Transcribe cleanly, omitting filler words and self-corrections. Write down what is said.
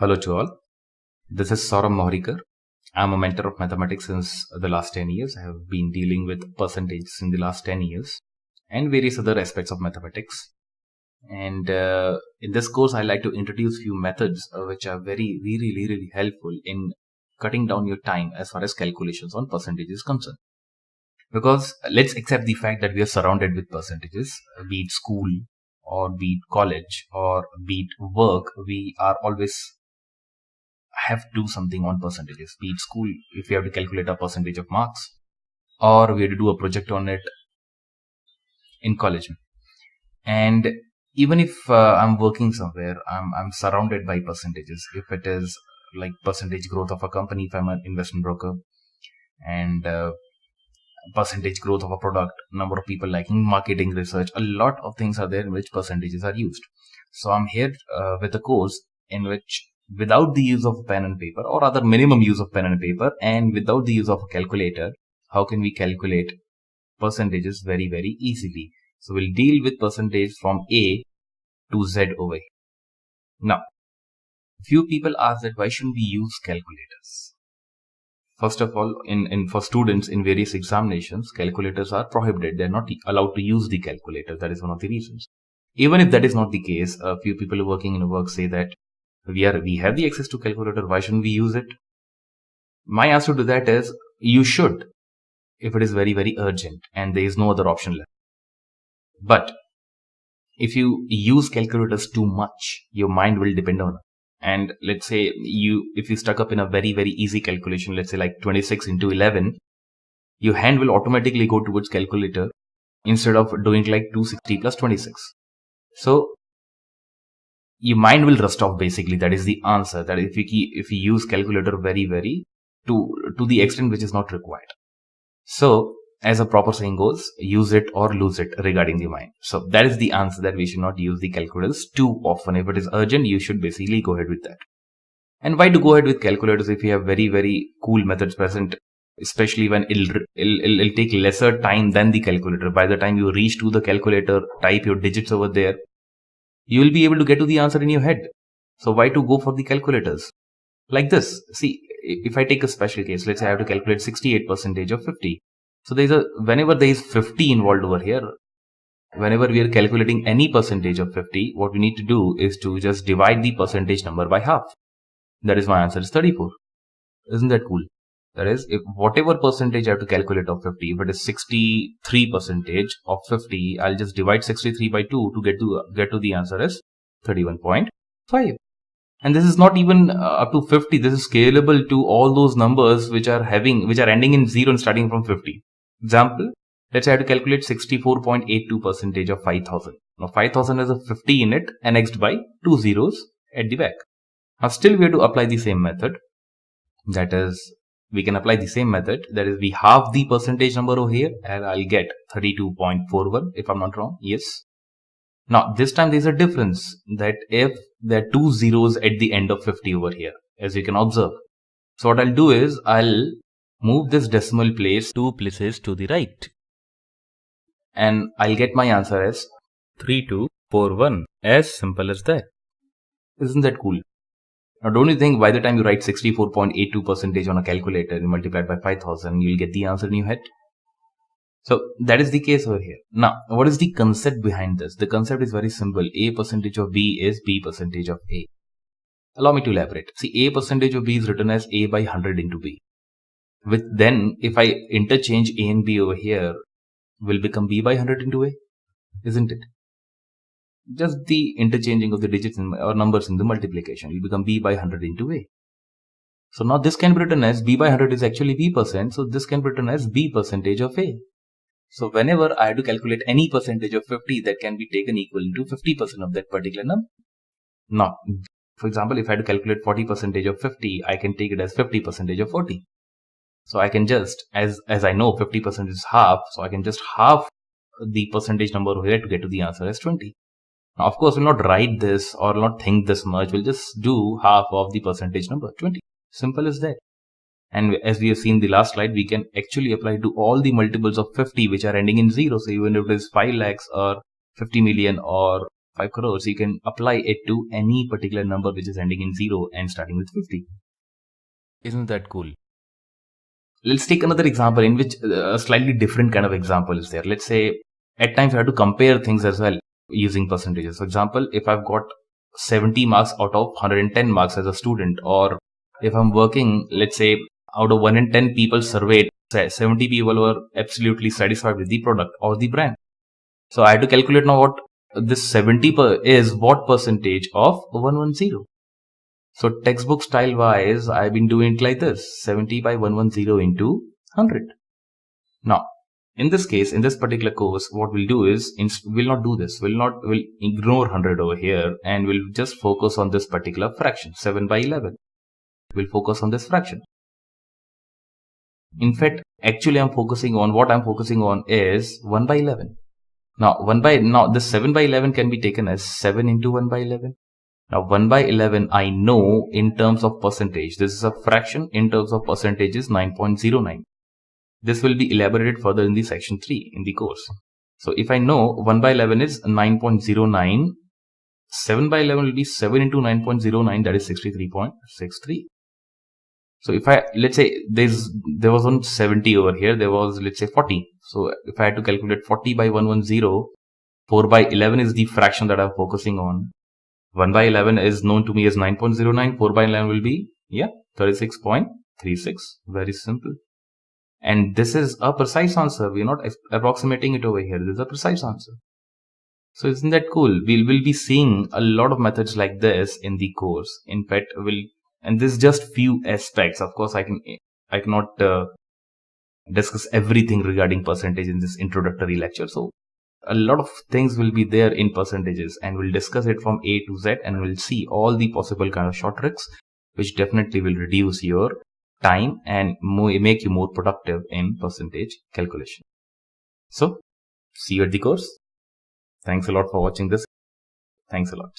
Hello to all. This is Saurabh Mohorikar. I'm a mentor of mathematics since the last 10 years. I have been dealing with percentages in the last 10 years and various other aspects of mathematics. And in this course, I like to introduce few methods which are really helpful in cutting down your time as far as calculations on percentages is concerned. Because let's accept the fact that we are surrounded with percentages, be it school or be it college or be it work, we are always have to do something on percentages. Be it school, if we have to calculate a percentage of marks, or we have to do a project on it in college. And even if I'm working somewhere, I'm surrounded by percentages. If it is like percentage growth of a company, if I'm an investment broker, and percentage growth of a product, number of people liking, marketing, research, a lot of things are there in which percentages are used. So I'm here with a course in which, without the use of pen and paper, or rather minimum use of pen and paper, and without the use of a calculator, how can we calculate percentages very easily? So we'll deal with percentage from A to Z over here. Now, few people ask that why shouldn't we use calculators? First of all, for students in various examinations, calculators are prohibited. They're not allowed to use the calculator. That is one of the reasons. Even if that is not the case, a few people working in work say that we have the access to calculator. Why shouldn't we use it? My answer to that is you should, if it is very urgent and there is no other option left. But if you use calculators too much, your mind will depend on it. And let's say if you stuck up in a very easy calculation, let's say like 26 into 11, your hand will automatically go towards calculator instead of doing like 260 plus 26. So your mind will rust off basically. That is the answer. That if you use calculator very to the extent which is not required. So as a proper saying goes, use it or lose it regarding the mind. So that is the answer, that we should not use the calculators too often. If it is urgent, you should basically go ahead with that. And why to go ahead with calculators if you have very cool methods present, especially when it'll take lesser time than the calculator. By the time you reach to the calculator, type your digits over there, you will be able to get to the answer in your head. So why to go for the calculators? Like this. See, if I take a special case, let's say I have to calculate 68% of 50. So whenever there is 50 involved over here, whenever we are calculating any percentage of 50, what we need to do is to just divide the percentage number by half. That is my answer is 34. Isn't that cool? That is, if whatever percentage I have to calculate of 50, if it is 63% of 50, I'll just divide 63 by 2 to get to the answer as 31.5. And this is not even up to 50. This is scalable to all those numbers which are ending in 0 and starting from 50. Example, let's say I have to calculate 64.82% of 5,000. Now 5,000 has a 50 in it, annexed by 2 zeros at the back. Now still we have to apply the same method. That is, we can apply the same method. That is, we halve the percentage number over here and I'll get 32.41 if I'm not wrong. Yes. Now this time there's a difference, that if there are 2 zeros at the end of 50 over here, as you can observe. So what I'll do is I'll move this decimal place 2 places to the right. And I'll get my answer as 3241. As simple as that. Isn't that cool? Now don't you think by the time you write 64.82% on a calculator and multiply it by 5,000, you'll get the answer in your head? So that is the case over here. Now, what is the concept behind this? The concept is very simple. A percentage of B is B percentage of A. Allow me to elaborate. See, A percentage of B is written as A by 100 into B. Then, if I interchange A and B over here, will become B by 100 into A, isn't it? Just the interchanging of the digits or numbers in the multiplication will become B by 100 into A. So now this can be written as B by 100 is actually B%. So this can be written as B percentage of A. So whenever I have to calculate any percentage of 50, that can be taken equal to 50% of that particular number. Now, for example, if I had to calculate 40% of 50, I can take it as 50% of 40. So I can just, as I know 50% is half, so I can just half the percentage number over here to get to the answer as 20. Now, of course, we'll not write this or not think this much. We'll just do half of the percentage number, 20. Simple as that. And as we have seen the last slide, we can actually apply to all the multiples of 50 which are ending in 0. So even if it is 5 lakhs or 50 million or 5 crores, you can apply it to any particular number which is ending in 0 and starting with 50. Isn't that cool? Let's take another example in which a slightly different kind of example is there. Let's say at times I have to compare things as well using percentages. For example, if I've got 70 marks out of 110 marks as a student, or if I'm working, let's say out of 1 in 10 people surveyed, 70 people were absolutely satisfied with the product or the brand. So I had to calculate now what this 70 is, what percentage of 110. So textbook style wise, I've been doing it like this: 70 by 110 into 100. Now, in this case, in this particular course, what we'll do is, we'll not do this. We'll ignore 100 over here and we'll just focus on this particular fraction, 7 by 11. We'll focus on this fraction. In fact, actually what I'm focusing on is 1 by 11. Now, this 7 by 11 can be taken as 7 into 1 by 11. Now, 1 by 11, I know in terms of percentage. This is a fraction. In terms of percentage is 9.09. This will be elaborated further in the section 3 in the course. So, if I know 1 by 11 is 9.09, 7 by 11 will be 7 into 9.09, that is 63.63. So, let's say there was on 70 over here, there was, let's say 40. So, if I had to calculate 40 by 110, 4 by 11 is the fraction that I'm focusing on. 1 by 11 is known to me as 9.09. 4 by 11 will be, 36.36. Very simple. And this is a precise answer. We're not approximating it over here. This is a precise answer. So isn't that cool? We'll be seeing a lot of methods like this in the course. In fact, and this is just few aspects. Of course, I cannot discuss everything regarding percentage in this introductory lecture. So a lot of things will be there in percentages, and we'll discuss it from A to Z, and we'll see all the possible kind of short tricks, which definitely will reduce your time and make you more productive in percentage calculation. So see you at the course. Thanks a lot for watching this. Thanks a lot.